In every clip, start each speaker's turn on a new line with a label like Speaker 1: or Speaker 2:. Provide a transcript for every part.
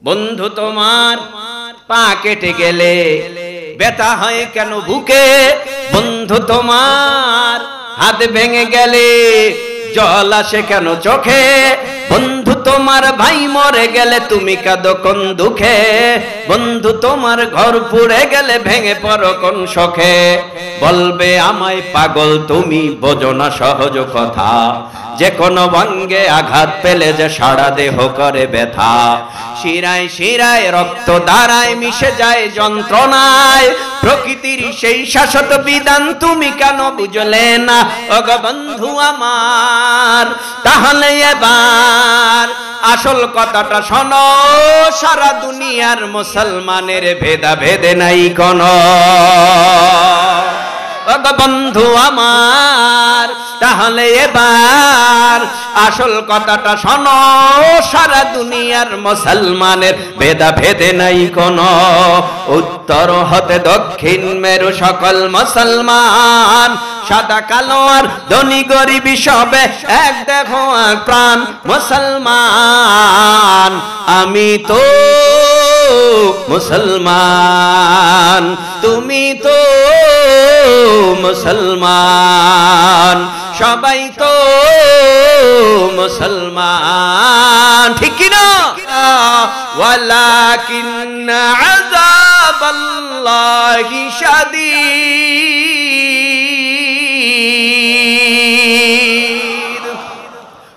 Speaker 1: বন্ধু তোমার পা কেটে গেলে ব্যথা হয় কেন বুকে? বন্ধু তোমার হাত ভেঙে গেলে জল আসে কেন চোখে? বন্ধু তোমার ভাই মরে গেলে তুমি কাঁদো কোন দুঃখে? বন্ধু তোমার ঘর পুড়ে গেলে ভেঙে পড়ো কোন শোকে? বলবে আমায় পাগল তুমি, বোঝো না সহজ কথা, যে কোনো ভঙ্গে আঘাত পেলে যে সারা দেহ করে ব্যথা। শিরায় শিরায় রক্ত ধারায় মিশে যায় যন্ত্রণায়, প্রকৃতির সেই শাশ্বত বিধান তুমি কেন বুঝলে না? ওগো বন্ধু আমার, তাহলে এবার আসল কথাটা শোনো, সারা দুনিয়ার মুসলমানের ভেদা ভেদে নাই কোনো। ওগো বন্ধু আমার, তাহলে এবার আসল কথাটা শোনো, সারা দুনিয়ার মুসলমানের ভেদা ভেদে নাই কোনো। উত্তর হতে দক্ষিণ মেরু সকল মুসলমান, সাদা কালো আর ধনী গরিবি সবে এক দেহ এক প্রাণ মুসলমান। আমি তো মুসলমান, তুমি তো মুসলমান, সবাই তো মুসলমান, ঠিক কি না? ওয়ালাকিন্না আযাবাল্লাহি শাদীদ।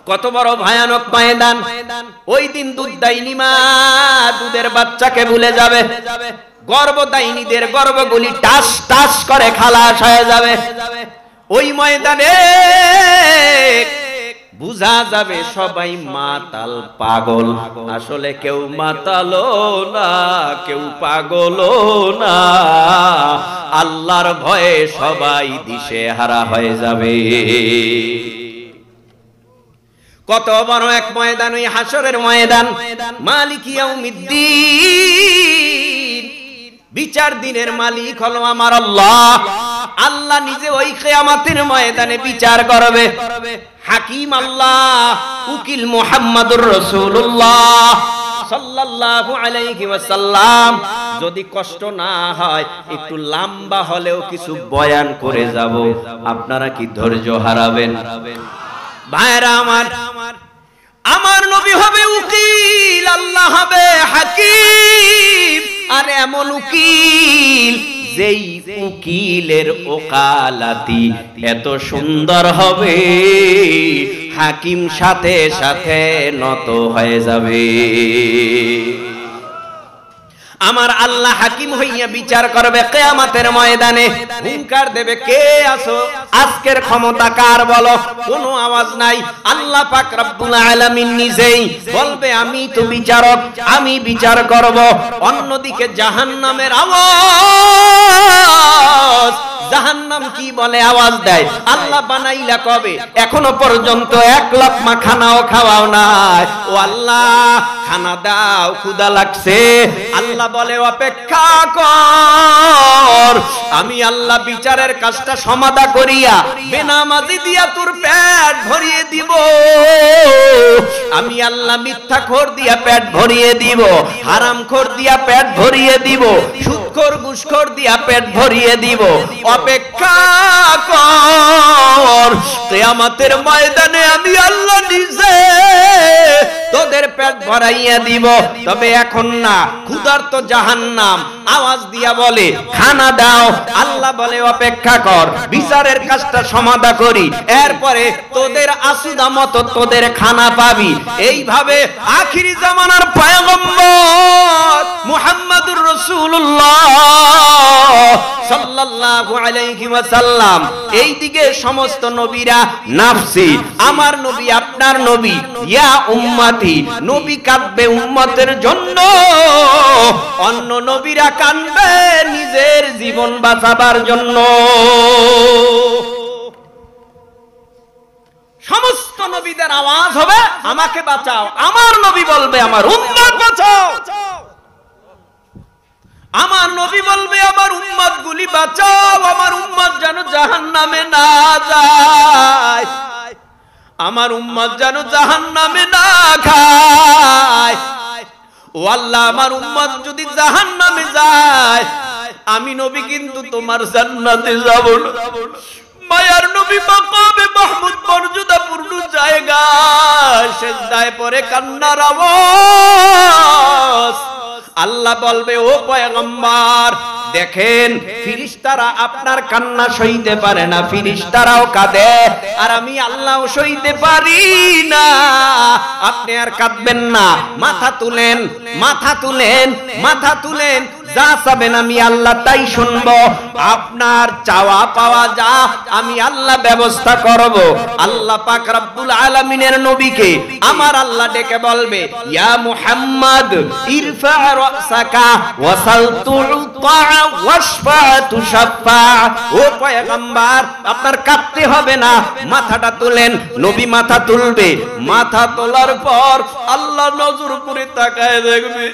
Speaker 1: কত বড় ভয়ানক ময়দান! ওই দিন দুধদাইনী মা দুধের বাচ্চাকে ভুলে যাবে, গর্ভদাইনীদের গর্ভগুলি টাস টাস করে খালাস হয়ে যাবে। ওই ময়দানে বুঝা যাবে সবাই মাতাল পাগল। আসলে কেউ মাতালো না, কেউ পাগলও না, আল্লাহর ভয়ে সবাই দিশেহারা হয়ে যাবে। কত বড় এক ময়দান ওই হাসরের ময়দান! মালিক ইয়াউমিদ্দিন, বিচার দিনের মালিক হলো আমার আল্লাহ। আল্লাহ নিজে ওই কিয়ামতের ময়দানে বিচার করবে। হাকিম আল্লাহ, উকিল মুহাম্মাদুর রাসূলুল্লাহ সাল্লাল্লাহু আলাইহি ওয়াসাল্লাম। যদি কষ্ট না হয় একটু লম্বা হলেও কিছু বয়ান করে যাব, আপনারা কি ধৈর্য হারাবেন? ভাইরা আমার, আমার নবী হবে উকিল, আল্লাহ হবে হাকিম। আর এমন উকিল যেই উকিলের ওকালাতি এত সুন্দর হবে, হাকিম সাথে সাথে নত হয়ে যাবে। আমার আল্লাহ হাকিম হইয়া বিচার করবে কিয়ামতের ময়দানে। হুঙ্কার দেবে, কে আছো? আজকের ক্ষমতা কার বলো? কোনো আওয়াজ নাই। আল্লাহ পাক রব্বুল আলামিন নিজেই বলবে, আমি তো বিচারক, আমি বিচার করব। অন্যদিকে জাহান্নামের আওয়াজ, জাহান্নাম কি বলে আওয়াজ দেয়? আল্লাহ বানাইলা কবে? এখনো পর্যন্ত এক লোকমা খানাও খাওয়াও নাই। ও আল্লাহ, খানা দাও, ক্ষুধা লাগছে। আল্লাহ বলে, অপেক্ষা কর, আমি আল্লাহ বিচারের কাজটা সমাধা করিয়া বেনামাজি দিয়া তোর পেট ভরিয়ে দিব। আমি আল্লাহ মিথ্যাখোর দিয়া পেট ভরিয়ে দিব, হারামখোর দিয়া পেট ভরিয়ে দিব, সুদখোর ঘুষখোর দিয়া পেট ভরিয়ে দিব। অপেক্ষা কর, কিয়ামতের ময়দানে আমি আল্লাহ নিজে তোদের পেট ভরাইয়া দিব। তবে এখন না, ক্ষুধার্ত জাহান্নাম আওয়াজ দিয়া বলে, খানা দাও। আল্লাহ বলে, অপেক্ষা কর, বিচারের কাজটা সমাধা করি, এরপরে তোদের আসুদা মতো তোদের খানা পাবি। এইভাবে আখিরি জামানার পয়গম্বর মুহাম্মাদুর রাসূলুল্লাহ সাল্লাল্লাহু আলাইহি ওয়াসাল্লাম, এইদিকে সমস্ত নবীরা নাফসি, আমার নবী আপনার নবী, ইয়া উম্মতি, নবী কাঁদবে উম্মতের জন্য, অন্য নবীরা কাঁদবে নিজের জীবন বাঁচাবার জন্য। সমস্ত নবীদের আওয়াজ হবে, আমাকে বাঁচাও। আমার নবী বলবে, আমার উম্মত বাঁচাও। আমার নবী বলবে, আমার উম্মত গুলি বাঁচাও, আমার উম্মত যেন জাহান্নামে না যায়, আমার উম্মত যেন জাহান্নামে না খায়। ও আল্লাহ আমার উম্মত যদি জাহান্নামে যায় আমি নবী কিন্তু তোমার জান্নাতে যাব না। মায়ার নবী মাকামে মাহমুদ মর্যাদাপূর্ণ জায়গা সিজদায় পড়ে কান্নার আওয়াজ। আল্লাহ বলবে ও পয়গম্বর দেখেন ফেরেশতারা আপনার কান্না সইতে পারে না, ফেরেশতারাও কাঁদে আর আমি আল্লাহও সইতে পারি না। আপনি আর কাঁদবেন না, মাথা তুলেন, মাথা তুলেন, মাথা তুলেন, যা চাবেন আমি আল্লাহ তাই শুনবো। আপনার চাওয়া পাওয়া যা আমি আল্লাহ ব্যবস্থা করব। আল্লাহ পাক রব্বুল আলামিনের নবীকে আমার আল্লাহ ডেকে বলবে ইয়া মুহাম্মদ ইরফা রাসাকা ওয়াসাল তুতা ওয়াশফা তুশফা। ও পয়গম্বর আপনার কাঁদতে হবে না, মাথাটা তুলেন। নবী মাথা তুলবে, মাথা তোলার পর আল্লাহ নজর করে তাকায় দেখবে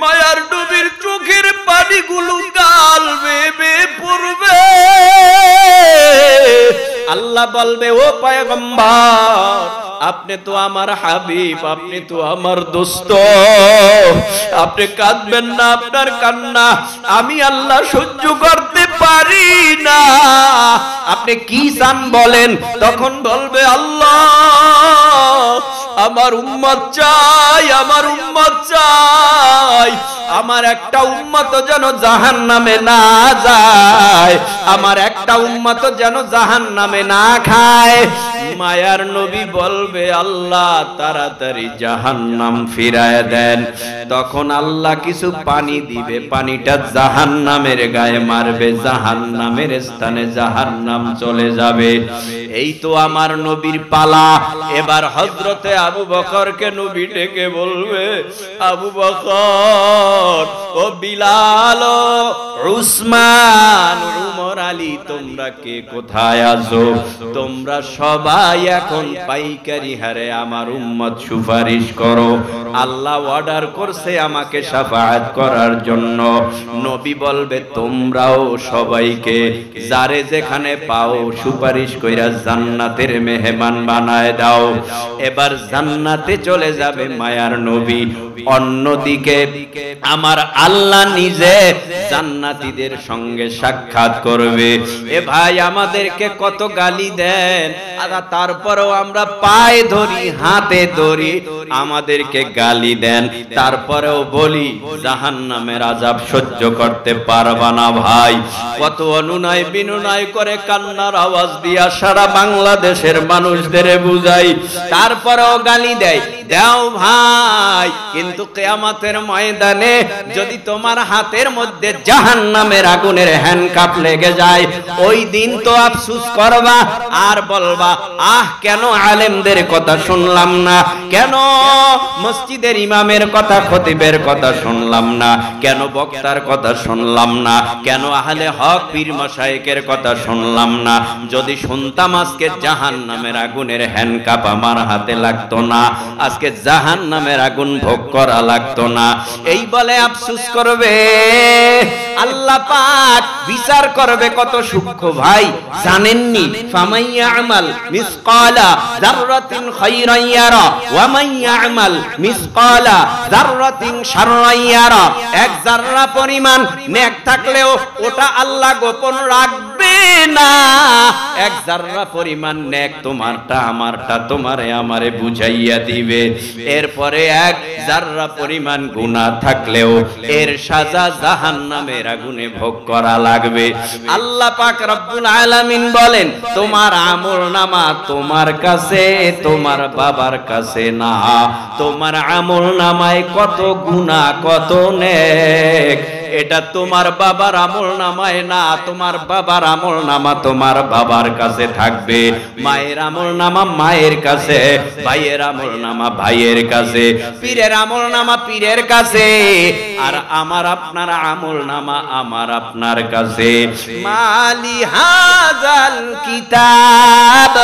Speaker 1: মায়ার নবীর চোখের পানিগুলো গাল বেয়ে পড়বে। আল্লাহ বলবে ও পয়গম্বর আপনি তো আমার হাবিব, আপনি তো আমার দোস্ত, আপনি কাঁদবেন না, আপনার কান্না আমি আল্লাহ সহ্য করতে পারি না। আপনি কি চান বলেন? তখন বলবে আল্লাহ আমার উম্মত চাই, আমার উম্মত চাই, আমার একটা উম্মত যেন জাহান্নামে না যায়, আমার একটা উম্মত যেন জাহান্নামে না খায়। মায়ার নবী বলবে আল্লাহ তাড়াতাড়ি জাহান্নাম ফিরায় দেন। তখন আল্লাহ কিছু পানি দিবে, পানিটা জাহান্নামের গায়ে মারবে, জাহান্নামের স্থানে জাহান্নাম চলে যাবে। এই তো আমার নবীর পালা। এবার হযরতে আবু বকরকে নবী ডেকে বলবে আবু বকর ও বিলাল ও উসমান উমর আলী তোমরা কে কোথায় আছো? তোমরা সবাই এখন পাইকারি হারে আমার উম্মত সুপারিশ করো। আল্লাহ অর্ডার করছে আমাকে শাফাআত করার জন্য। নবী বলবে তোমরাও সবাইকে যারে যেখানে পাও সুপারিশ কইরা জান্নাতের মেহমান বানায় দাও। এবার জান্নাতে চলে যাবে মায়ার নবী। অন্যদিকে আমার আল্লাহ নিজে জান্নাতীদের সঙ্গে সাক্ষাৎ করবে। এ ভাই আমাদেরকে কত গালি দেন, তারপরেও আমরা পায়ে ধরি, হাতে ধরি, আমাদেরকে গালি দেন, তারপরেও বলি জাহান্নামের আযাব সহ্য করতে পারবা না। ভাই কত অনুনয় বিনয় করে কান্নার আওয়াজ দিয়া সারা বাংলাদেশের মানুষদের বুঝাই, তারপরেও গালি দেয়। দাও ভাই, কিন্তু কিয়ামতের ময়দানে যদি তোমার হাতের মধ্যে জাহান্নামের আগুনের হ্যান্ডকাপ লেগে যায়, ওই দিন তো আফসোস করবা আর বলবা আহ কেন আলেমদের কথা শুনলাম না, কেন মসজিদের ইমামের কথা, খতিবের কথা শুনলাম না, কেন বক্তার কথা শুনলাম না, কেন আহলে হক পীর মাশায়েখের কথা শুনলাম না। যদি শুনতাম আজকে জাহান্নামের আগুনের হ্যান্ডকাপ আমার হাতে লাগতো না, আজকে জাহান্নামের আগুন ভোগ করা লাগতো না। এই বলে আফসোস করবে। আল্লাহ পাক বিচার করবে কত সূক্ষ্ম ভাই জানেননি? ফামাইয়া আমাল মিসকালা যাররাতিন খায়রান ইয়ারা ওয়া মান ইয়ামাল মিসকালা যাররাতিন শাররান ইয়ারা। এক যাররা পরিমাণ নেক থাকলেও ওটা আল্লাহ গোপন রাখবে না। এক যাররা পরিমাণ নেক তোমারটা আমারটা তোমারে আমারে বুঝাইয়া দিবে। এরপরে এক যাররা পরিমাণ গুনাহ থাকলেও এর সাজা জাহান্নামের আগুনে ভোগ করা লাগবে। আল্লাহ পাক রব্বুল আলামিন বলেন তোমার আমলনামা তোমার কাছে, তোমার বাবার কাছে না। তোমার আমলনামায় কত গুনাহ কত নেক এটা তোমার বাবার আমলনামায় না। তোমার বাবার আমলনামা তোমার বাবার কাছে থাকবে, মায়ের আমলনামা মায়ের কাছে, ভাইয়ের আমলনামা ভাইয়ের কাছে, পীরের আমলনামা পীরের কাছে, আর আমার আপনার আমলনামা আমার আপনার কাছে। মালি হাযাল কিতাব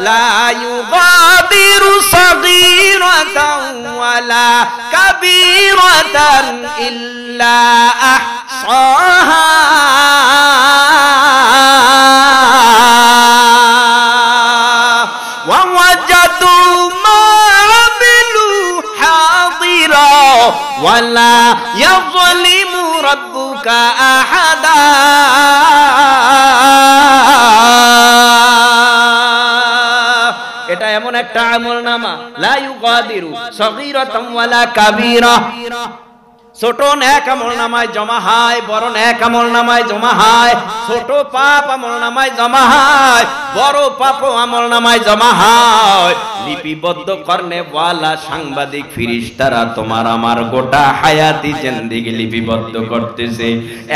Speaker 1: লা ইউগাদিরু সাগীরাতান ওয়ালা কাবীরাতান ইল্লা আহসাহা ওয়া ওয়াজাদু মা আমিলু হাদিরা ওয়ালা ইয়াযলিমু রাব্বুকা আহাদা। এটা এমন একটা আমলনামা, লা ইউগাদিরু সগীরাতাম ওয়ালা কাবীরা। ছোট নেক আমলনামায় জমা হয়, বড় নেক আমলনামায় জমা হয়। ছোট পাপ আমলনামায় জমা হয়, বড় পাপ আমলনামায় জমা হয়। লিপিবদ্ধ করনে ওয়ালা সাংবাদিক ফেরেশতারা তোমার আমার গোটা হায়াতি জিন্দেগি লিপিবদ্ধ করতেছে।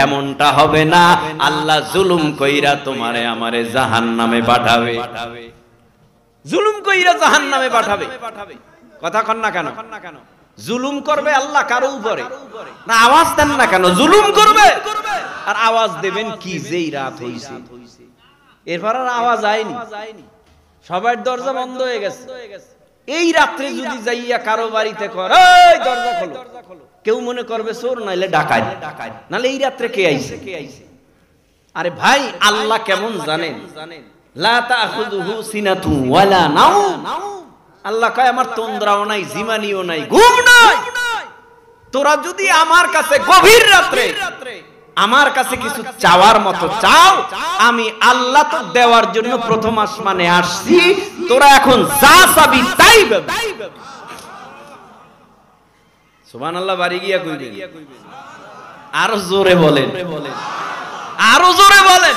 Speaker 1: এমনটা হবে না আল্লাহ জুলুম কইরা তোমারে আমারে জাহান্নামে পাঠাবে, জুলুম কইরা জাহান্নামে পাঠাবে। কথা কন না কেন? জুলুম করবে আল্লাহ কারো উপরে না, আওয়াজ দেন না কেন? জুলুম করবে আর আওয়াজ দেবেন কি? যেই রাত হইছে এরপর আর আওয়াজ আইনি, সবার দরজা বন্ধ হয়ে গেছে। এই রাত্রে যদি যাইয়া কারো বাড়িতে কর, এই দরজা খোলো, কেউ মনে করবে চোর, নাইলে ডাকাত, নালে এই রাত্রে কে আইছে? আরে ভাই আল্লাহ কেমন জানেন? লা তাখুযুহু সিনাতু ওয়ালা নাওম। আল্লাহ কয় আমার তন্দ্রাও নাই, জিমানিও নাই, ঘুম নাই। তোরা যদি আমার কাছে গভীর রাত্রে আমার কাছে কিছু চাওয়ার মতো চাও, আমি আল্লাহ তো দেওয়ার জন্য প্রথম আসমানে আসছি। তোরা এখন যা চাবি তাই পাবি। সুবহানাল্লাহ। বাড়ি গিয়া কইবেন, আরো জোরে বলেন, আরো জোরে বলেন।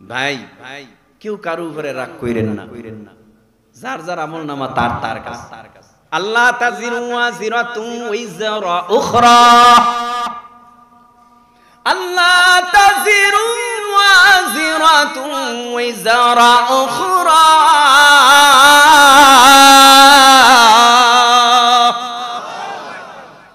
Speaker 1: ভাই কেউ কারো উপরে রাগ কইরেন না, যার যার আমলনামা তার তার কাছে। আল্লাহ তাজিরু ওয়াজিরাতুন ওয়াইজরা উখরা, আল্লাহ তাজিরু ওয়াজিরাতুন ওয়াইজরা উখরা।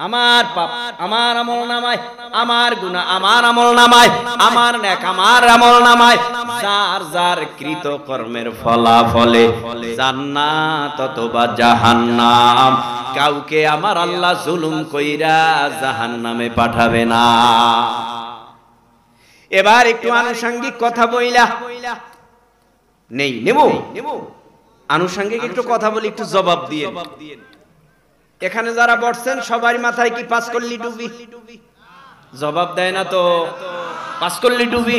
Speaker 1: আমার পাপ আমার আমলনামায়, আমার গুনাহ আমার আমলনামায়, আমার নেক আমার আমলনামায়, যার যার কৃত কর্মের ফলাফলে জান্নাত অথবা জাহান্নাম। কাউকে আমার আল্লাহ জুলুম কইরা জাহান্নামে পাঠাবে না। এবার একটু আনুষঙ্গিক কথা বইলা নেই, নেব আনুষঙ্গিক একটু কথা বলি, একটু জবাব দিয়ে। এখানে যারা বসছেন সবার মাথায় কি পাঁচকল্লি টুপি? জবাব দেয় না তো। পাঁচকল্লি টুপি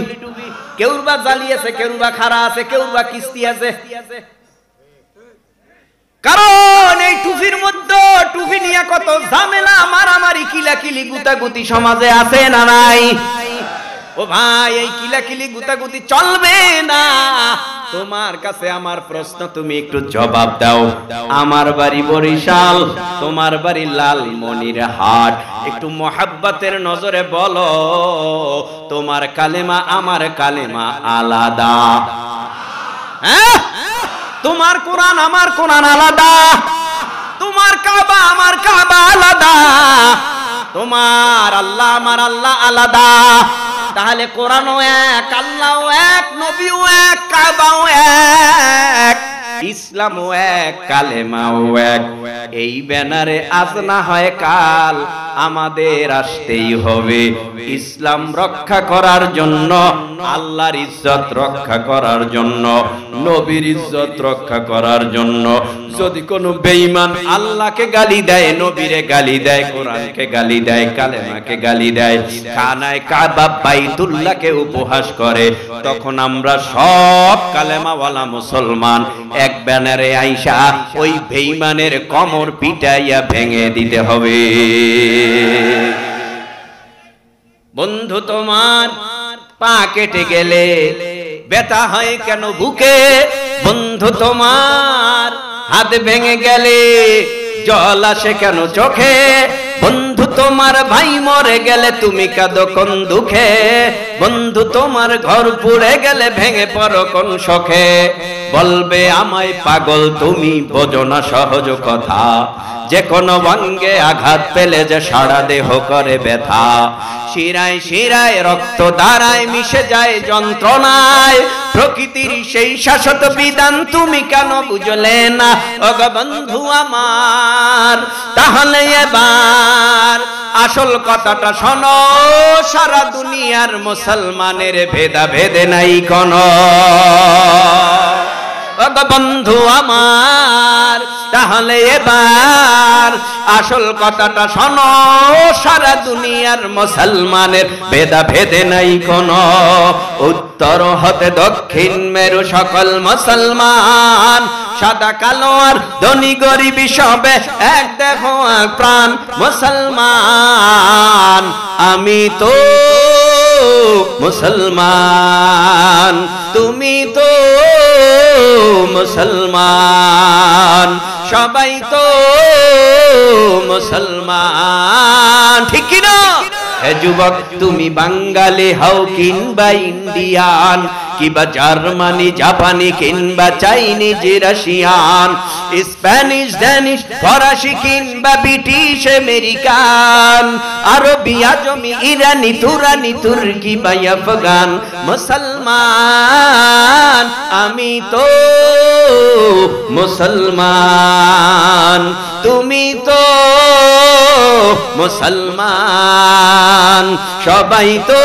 Speaker 1: কেউ বা জ্বালিয়েছে, কেউ বা খাড়া আছে, কেউ বা কিস্তি আছে। কারণ এই টুপির মধ্যে টুপি নিয়ে কত ঝামেলা, মারামারি, কিলাকিলি, গুতাগুতি সমাজে আছে না নাই? ও ভাই এই কিলাকিলি গুতাগুতি চলবে না। তোমার কাছে আমার প্রশ্ন, তুমি একটু জবাব দাও। আমার বাড়ি বরিশাল, তোমার বাড়ি লালমনিরহাট। একটু মোহাব্বতের নজরে বলো, তোমার কালেমা আমার কালেমা আলাদা? হ্যাঁ, তোমার কোরআন আমার কোরআন আলাদা, তোমার কাবা আমার কাবা আলাদা, তোমার আল্লাহ আমার আল্লাহ আলাদা। তাহলে কোরআনও এক, আল্লাহও এক, নবীও এক, কাবাও এক, ইসলামও এক, কালেমাও এক। এই ব্যানারে আজ না হয় কাল আমাদের আসতেই হবে। ইসলাম রক্ষা করার জন্য, আল্লাহর ইজ্জত রক্ষা করার জন্য, নবীর ইজ্জত রক্ষা করার জন্য। যদি কোনো বেঈমান আল্লাহকে গালি দেয়, নবীরে গালি দেয়, কোরআনকে গালি দেয়, কালেমাকে গালি দেয়, খানায় কাবা বাইতুল্লাহকে উপহাস করে, তখন আমরা সব কালেমাওয়ালা মুসলমান এক ব্যানারে আইসা ওই বেঈমানের কোমর পিটাইয়া ভেঙে দিতে হবে। বন্ধু তোমার পা কেটে গেলে ব্যথা হয় কেন বুকে? বন্ধু তোমার হাত ভেঙে গেলে জল আসে কেন চোখে? বন্ধু তোমার ভাই মরে গেলে তুমি কাঁদো কোন দুঃখে? বন্ধু তোমার ঘর পুড়ে গেলে ভেঙে পড়ো কোন শোকে? বলবে আমায় পাগল তুমি, বোঝো না সহজ কথা, যে কোনো অঙ্গে আঘাত পেলে যে সারা দেহ করে ব্যথা। শিরায় শিরায় রক্ত ধারায় মিশে যায় যন্ত্রণায়, প্রকৃতির সেই শাশ্বত বিধান তুমি কেন বুঝলে না? ওগো বন্ধু আমার, তাহলে এবার আসল কথাটা শোনো, সারা দুনিয়ার মুসলমানের ভেদা ভেদে নাই কোনো। ও বন্ধু আমার, তাহলে এবার আসল কথাটা শোনো, সারা দুনিয়ার মুসলমানের ভেদাভেদে নাই কোনো, উত্তর হতে দক্ষিণ মেরু সকল মুসলমান, সাদা কালো আর ধনী গরিব সবে এক দেহ এক প্রাণ মুসলমান। আমি তো মুসলমান, তুমি তো মুসলমান, সবাই তো মুসলমান, ঠিক কি না? হে যুবক, তুমি বাঙালি হও কিংবা ইন্ডিয়ান, কিংবা জার্মানি জাপানি কিংবা চাইনিজ রাশিয়ান, স্প্যানিশ ড্যানিশ ফরাসি কিংবা ব্রিটিশ আমেরিকান, আরবি আজমি ইরানি তুরানি তুর্কি বা আফগান, মুসলমান আমি তো মুসলমান, তুমি তো মুসলমান, সবাই তো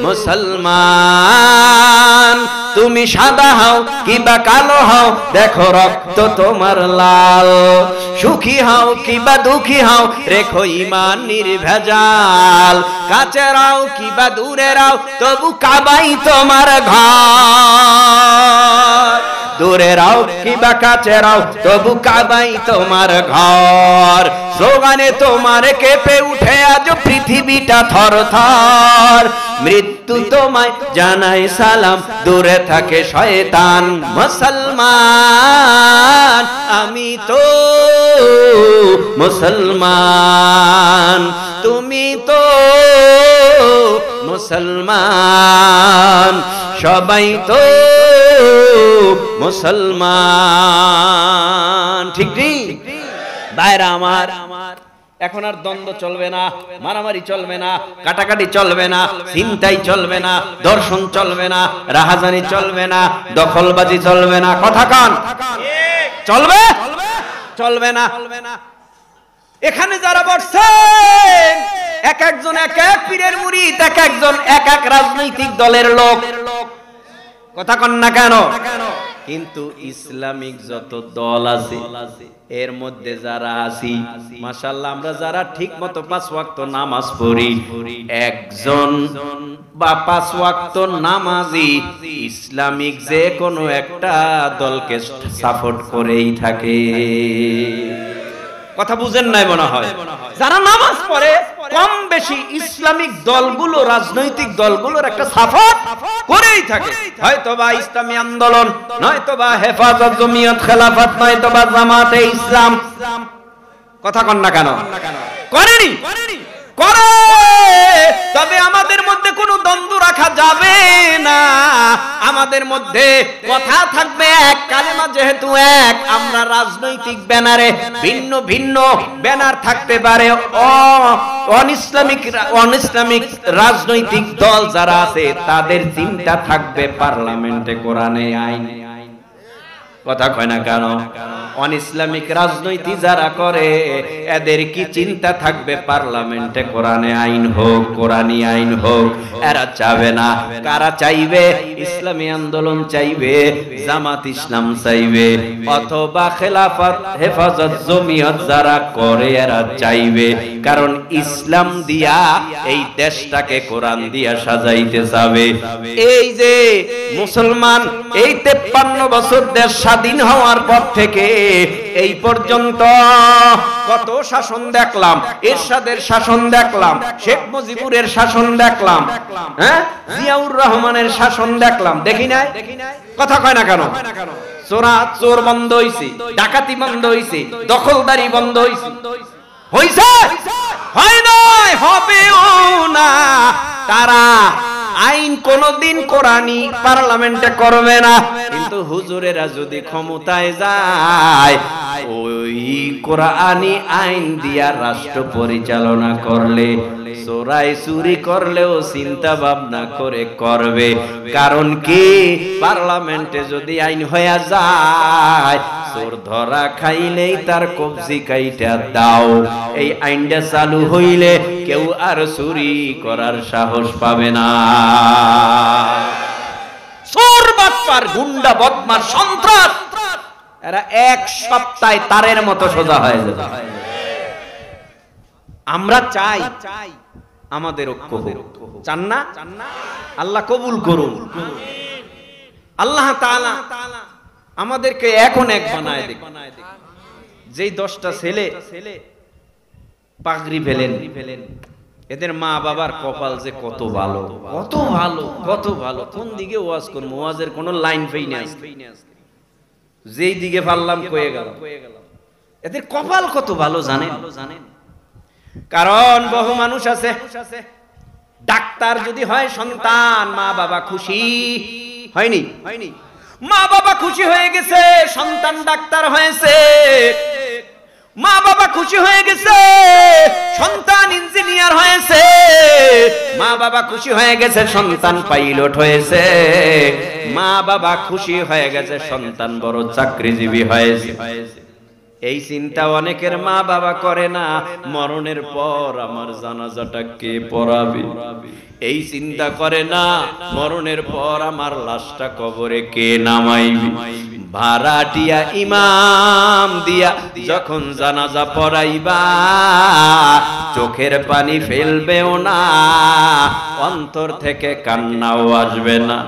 Speaker 1: মুসলমান। তুমি সাদা হও কিবা কালো হও, দেখো রক্ত তোমার লাল, সুখী হও কিবা দুঃখী হও, রেখো ঈমান নির্ভেজাল, কাছের হও কিবা দূরের হও, তবু কাবাই তোমার ঘর, দূরে রাও কিবা কাছে রাও, তবু কাবাই তোমার ঘর। স্লোগানে তোমার কেঁপে উঠে আজ পৃথিবীটা থর থর, মৃত্যু তোমায় জানাই সালাম, দূরে থাকে শয়তান। মুসলমান আমি তো মুসলমান, তুমি তো মুসলমান, সবাই তো মুসলমান, ঠিক ঠিক ভাইরা আমার। এখন আর দ্বন্দ্ব চলবে না, মারামারি চলবে না, কাটাকাটি চলবে না, ছিনতাই চলবে না, দর্শন চলবে না, রাহাজানি চলবে না, দখলবাজি চলবে না, কথা কান চলবে চলবে না। এখানে যারা বসছেন এক একজন এক এক পীরের মুরিদ, এক একজন এক এক রাজনৈতিক দলের লোক, কথা কন না কেন? কিন্তু ইসলামিক যত দল আছে এর মধ্যে যারা আছি মাশাআল্লাহ, আমরা যারা ঠিক মতো 5 ওয়াক্ত নামাজ পড়ি, একজন বা 5 ওয়াক্ত নামাজি ইসলামিক যে কোনো একটা দলকে সাপোর্ট করেই থাকে। কথা বুঝেন নাই মনে হয়? যারা নামাজ পড়ে কম বেশি ইসলামিক দলগুলো, রাজনৈতিক দলগুলোর একটা সাপোর্ট করেই থাকে, হয়তোবা ইসলামী আন্দোলন, নয়তোবা হেফাজত জমিয়ত খেলাফত, নয়তোবা জামাতে ইসলাম, কথা কন না কেন? করেনি করে। তবে আমাদের মধ্যে কোনো দ্বন্দ্ব রাখা যাবে না, আমাদের মধ্যে কথা থাকবে এক, কালেমা যেহেতু এক। আমরা রাজনৈতিক ব্যানারে ভিন্ন ভিন্ন ব্যানার থাকতে পারে, অনইসলামিক রাজনৈতিক দল যারা আছে তাদের চিন্তা থাকবে পার্লামেন্টে কোরআনে আইন, কথা কয় না কেন? অনইসলামিক রাজনীতি যারা করে এদের কি চিন্তা থাকবে পার্লামেন্টে কোরআনে আইন হোক, কোরআনী আইন হোক। এরা চাবে না। কারা চাইবে? ইসলামী আন্দোলন চাইবে, জামাত ইসলাম চাইবে, অথবা খেলাফত হেফাজত জমিয়ত যারা করে এরা চাইবে। কারণ ইসলাম দিয়া এই দেশটাকে কোরআন দিয়া সাজাইতে যাবে। এই যে মুসলমান এই 53 বছর দেশ স্বাধীন হওয়ার পর থেকে এই পর্যন্ত কত শাসন দেখলাম, এরশাদের শাসন দেখলাম, শেখ মুজিবুরের শাসন দেখলাম, হ্যাঁ, জিয়াউর রহমানের শাসন দেখলাম, দেখি নাই? কথা কয় না কেন? চোর বন্ধ হইছে, ডাকাতি বন্ধ হইছে, দখলদারি বন্ধ হইছে, হইছে? হয় নাই, হবেও না। তারা আইন কোনদিন কোরআনী পার্লামেন্টে করবে না, কিন্তু হুজুরেরা যদি ক্ষমতায় যায় ওই কোরআনী আইন দিয়া রাষ্ট্র পরিচালনা করলে, চোরাই চুরি করলেও চিন্তা ভাবনা করে করবে। কারণ কি, পার্লামেন্টে যদি আইন হয়ে যায় চোর ধরা খাইলেই তার কবজি কাইটা দাও। এই আইনটা চালু হইলে কেউ আর চুরি করার সাহস পাবে না। চোর বাটপার গুন্ডা বদমার সন্ত্রাস এরা এক সপ্তাহে তারের মতো সোজা হয়ে যাবে। আমরা চাই আমাদের ঐক্য হোক, চান না? আল্লাহ কবুল করুন। আল্লাহ তাআলা আমাদেরকে এখন এক বানায় দেখ। যেই 10টা ছেলে পাগড়ি ফেলেন, এদের মা বাবার কপাল যে কত ভালো, কত ভালো, কত ভালো। কোন দিকে ওয়াজ করবো, ওয়াজের কোন লাইন পেই না, যেই দিকে পারলাম কয়ে গেল। এদের কপাল কত ভালো জানেন? কারণ বহু মানুষ আছে ডাক্তার যদি হয় সন্তান, মা বাবা খুশি হয়নি, মা বাবা খুশি হয়ে গেছে, সন্তান ডাক্তার হয়েছে, মা বাবা খুশি হয়ে গেছে, সন্তান ইঞ্জিনিয়ার হয়েছে, মা বাবা খুশি হয়ে গেছে, সন্তান পাইলট হয়েছে, মা বাবা খুশি হয়ে গেছে, সন্তান বড় চাকরিজীবী হয়েছে। এই চিন্তা অনেকের মা বাবা করে না, মরণের পর আমার জানাজাটা কে পড়াবে। এই চিন্তা করে না, মরণের পর আমার লাশটা কবরে কে নামাইবে। ভাড়াটিয়া ইমাম দিয়া যখন জানাজা পড়াইবা, চোখের পানি ফেলবেও না, অন্তর থেকে কান্নাও আসবে না।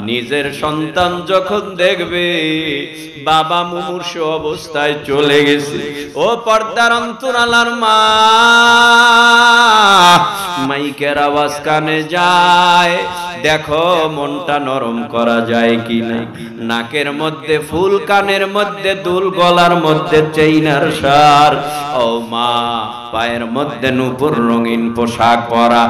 Speaker 1: নিজের সন্তান যখন দেখবে বাবা মুমূর্ষ অবস্থায় চলে গেছে, ও পর্দার অন্তরালার মা, মাইকের আওয়াজ কানে যায়, দেখো মনটা নরম করা যায় কিনা। নাকের মধ্যে ফুল, কানের মধ্যে দুল, গলার মধ্যে চেইনার সার, ও মা পায়ের মধ্যে নূপুর রঙিন পোশাক পরা।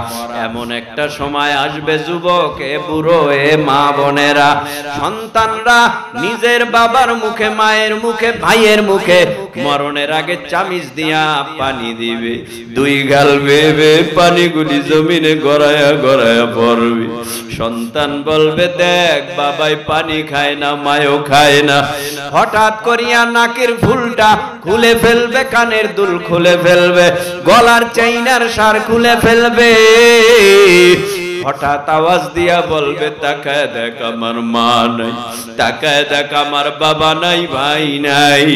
Speaker 1: এমন একটা সময় আসবে যুবক, এ বুড়ো, এ মা বোনেরা, সন্তানরা নিজের বাবার মুখে, মায়ের মুখে, ভাইয়ের মুখে মরণের আগে চামিচ দিয়া পানি দিবে, দুই গাল বেবে পানিগুলি জমিনে গড়ায়া গড়ায়া পড়বে। সন্তান বলবে, দেখ বাবাই পানি খায় না, মায়ও খায় না। হঠাৎ করিয়া নাকের ফুলটা খুলে ফেলবে, কানের দুল খুলে ফেলবে, গলার চেইনার সার খুলে ফেলবে। হঠাৎ আওয়াজ দিয়া বলবে, তাকায় দেখ আমার মা নাই, তাকায় দেখ আমার বাবা নাই, ভাই নাই।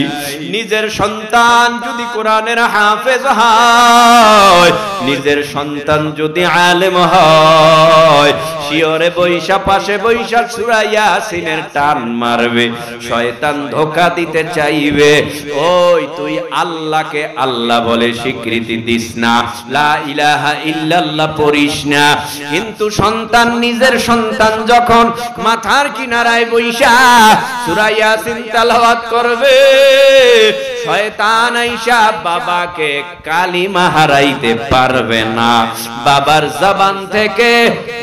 Speaker 1: নিজের সন্তান যদি কোরআনের হাফেজ হয়, নিজের সন্তান যদি আলেম হয়, শিয়রে বৈশা পাশে বৈশা সূরা ইয়াসিনের টান মারবে। শয়তান ধোঁকা দিতে চাইবে, ওই তুই আল্লাহকে আল্লাহ বলে স্বীকৃতি দিস না, লা ইলাহা ইল্লাল্লাহ পড়িস না। কিন্তু সন্তান, নিজের সন্তান যখন মাথার কিনারায় বৈশা সূরা ইয়াসিন তেলাওয়াত করবে, শয়তান আইসা বাবাকে কালিমা হারাইতে পারবে না।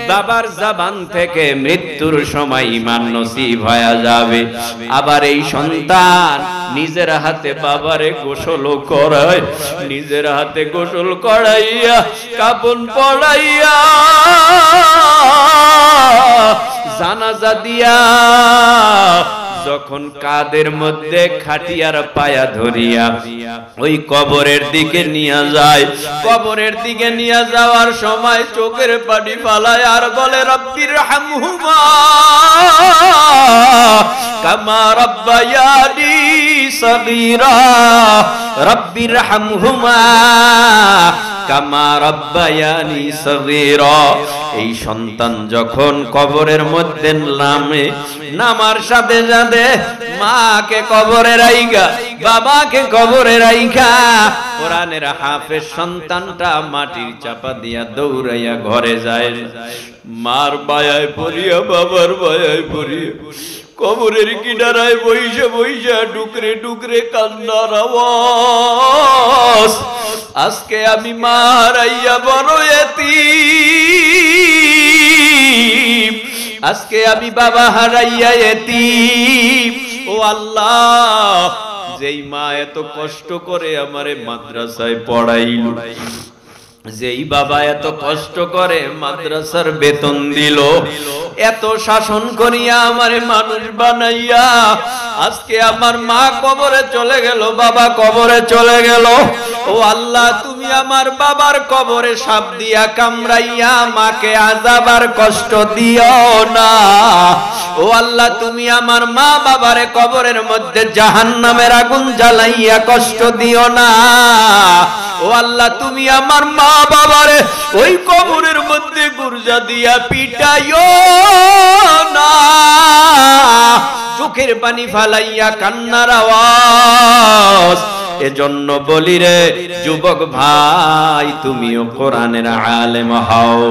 Speaker 1: বাবার জবান থেকে মৃত্যুর সময় ঈমান নসিব হয়ে যাবে। আবার এই সন্তান নিজের হাতে বাবারে গোসল করায়, নিজের হাতে গোসল করাইয়া কাফন পরাইয়া জানাজা দিয়া যখন কাদের মধ্যে খাটিয়ার পায়া ধরিয়া ওই কবরের দিকে নিয়ে যায়, কবরের দিকে নিয়ে যাওয়ার সময় চোখের পানি ফালায় আর বলে, রব্বির হামহুমা কামা রাব্বায়ানি সগীরা, রব্বির হামহুমা কামা রাব্বায়ানি সগীরা। এই সন্তান যখন কবরের মধ্যে নামে, নামার সাথে সাথে মাকে কবরে রাইখা, বাবাকে কবরে রাইখা, কোরআনের হাফেজ সন্তানটা মাটির চাপা দিয়া দৌড়াইয়া ঘরে যায়। মার বায়ায় পড়িয়া, বাবার বায়ায় পড়িয়া কবরের কিনারায় বইসা বইসা টুকরে টুকরে কান্নার আওয়াজ। আজকে আমি মা হারাইয়া বড় এতিম, আজকে আমি বাবা হারাইয়া এতিম। ও আল্লাহ, যেই মা এত কষ্ট করে আমারে মাদ্রাসায় পড়াইল, যেই বাবা এত কষ্ট করে মাদ্রাসার বেতন দিল, এত শাসন করিয়া আমারে মানুষ বানাইয়া, আজকে আমার মা কবরে চলে গেল, বাবা কবরে চলে গেল। ও ও আল্লাহ তুমি আমার বাবার কবরে সাপ দিয়া কামড়াইয়া মাকে আযাব আর কষ্ট দিও না। ও আল্লাহ তুমি আমার মা বাবারে কবরের মধ্যে জাহান্নামের আগুন জ্বালাইয়া কষ্ট দিও না। ও আল্লাহ তুমি আমার মা বাবারে ওই কবরের মধ্যে গুরজা দিয়া পিটাইও না। চোখের পানি ফালাইয়া কান্নার আওয়াজ। এজন্য বলি রে যুবক ভাই, তুমিও কোরআনের আলেম হও,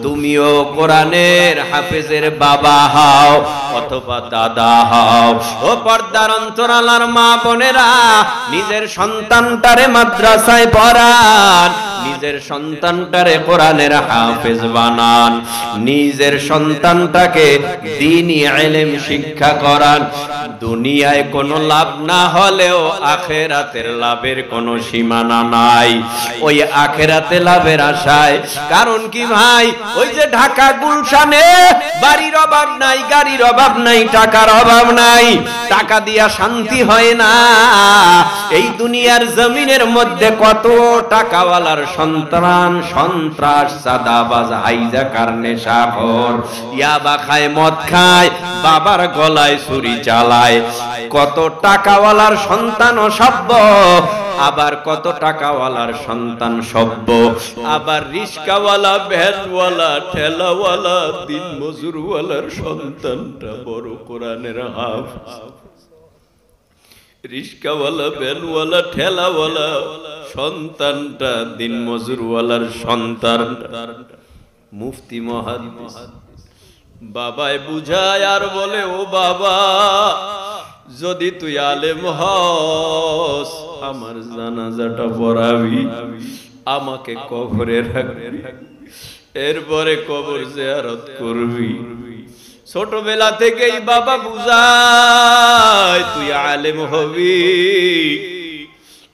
Speaker 1: তুমিও কোরআনের হাফেজের বাবা হও অথবা দাদা হও। ও পর্দার অন্তরালার মা বোনেরা, নিজের সন্তানটারে মাদ্রাসায় পড়ান, নিজের সন্তানটারে কোরআনের হাফেজ বানান, নিজের সন্তানটাকে দ্বীনি ইলম শিক্ষা করান। দুনিয়ায় কোনো লাভ না হলেও আখিরাতের লাভের কোনো সীমানা নাই। ওই আখিরাতে লাভের আশায়, কারণ কি ভাই, ওই যে ঢাকা গুলশানে বাড়ির অভাব নাই, গাড়ির অভাব নাই, টাকার অভাব নাই, টাকা দিয়া শান্তি হয় না। এই দুনিয়ার জমিনের মধ্যে কত টাকাওয়ালার সন্তান সন্ত্রাস, সাদাবাজ, হাইজাকার, নেশাখোর, ইয়াবা খায়, মদ খায়, বাবার গলায় ছুরি চালায়। কত টাকাওয়ালার সন্তান অসভ্য, আবার কত টাকাওয়ালার সন্তান সভ্য। আবার রিস্কাওয়ালা, ভ্যানওয়ালা, ঠেলাওয়ালা, দিন মজুরওয়ালার সন্তানটা বড় কোরআনের হাফেজ। রিস্কাওয়ালা, ভ্যানওয়ালা, ঠেলাওয়ালা সন্তানটা দিন মজুরওয়ালার সন্তান মুফতি মুহাদ্দিস। বাবায় বুঝায় আর বলে, ও বাবা যদি তুই আলেম হস আমার জানাজাটা পড়াবি, আমাকে কবরে রাখবি, এরপরে কবর জিয়ারত করবি। ছোটবেলা থেকেই বাবা বুঝায় তুই আলেম হবি।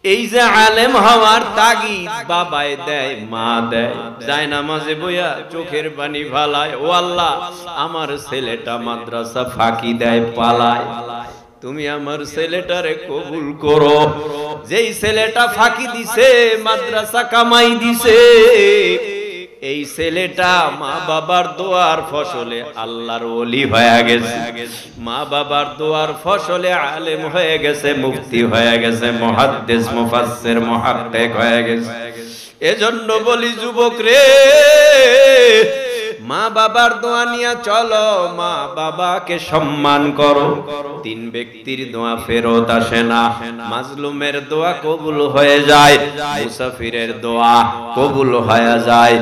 Speaker 1: এই যে আলেম হওয়ার তাগিদ বাবায় দেয়, মা দেয়, যায় নামাজে বইয়া চোখের পানি ফালায়, ও আল্লাহ আমার ছেলেটা মাদ্রাসা ফাঁকি দেয়, পালায়, তুমি আমার ছেলেটারে কবুল করো। যেই ছেলেটা ফাঁকি দিছে, মাদ্রাসা কামাই দিছে, এই ছেলেটা মা বাবার দোয়ার ফসলে আল্লাহর ওলি হয়ে গেছে, মা বাবার দোয়ার ফসলে আলেম হয়ে গেছে, মুফতি হয়ে গেছে, মুহাদ্দিস, মুফাসসির, মুহাক্কিক হয়ে গেছে। এজন্য বলি যুবক রে, মা বাবার দোয়া নিয়ে চলো, মা বাবাকে সম্মান করো। তিন ব্যক্তির দোয়া ফেরত আসে না, মাজলুমের দোয়া কবুল হয়ে যায়, মুসাফিরের দোয়া কবুল হয়ে যায়,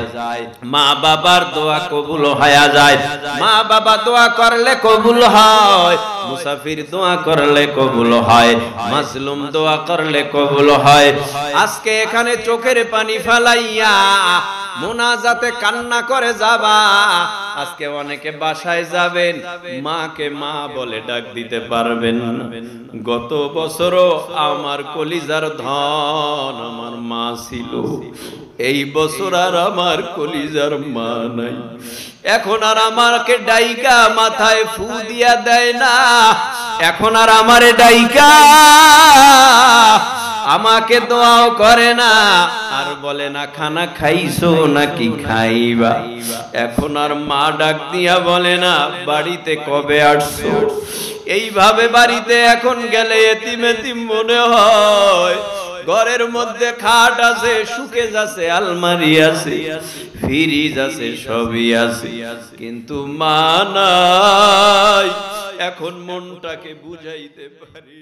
Speaker 1: মা বাবার দোয়া কবুল হয়ে যায়। মা বাবা দোয়া করলে কবুল হয়, মুসাফির দোয়া করলে কবুল হয়, মাজলুম দোয়া করলে কবুল হয়। আজকে এখানে চোখের পানি ফেলাইয়া মোনাজাতে কান্না করে যাবা। আজকে অনেকে বাসায় যাবেন, মাকে মা বলে ডাক দিতে পারবেন না। গত বছরও আমার কলিজার ধন আমার মা ছিল, এই বছর আর আমার কলিজার মা নাই। এখন আর আমাকে ডাইকা মাথায় ফু দিয়া দেয় না, এখন আর আমারে ডাইকা আমাকে দোয়াও করে না, আর বলে না খানা খাইছো নাকি খাইবা। এখন আর মা ডাক দিয়া বলে না বাড়িতে কবে আসছো। এইভাবে বাড়িতে এখন গেলে এতিম এতিম মনে হয়। ঘরের মধ্যে খাট আছে, সুকেজ আছে, আলমারি আছে, ফ্রিজ আছে, সবই আছে, কিন্তু মা নাই। এখন মনটাকে বুঝাইতে পারি।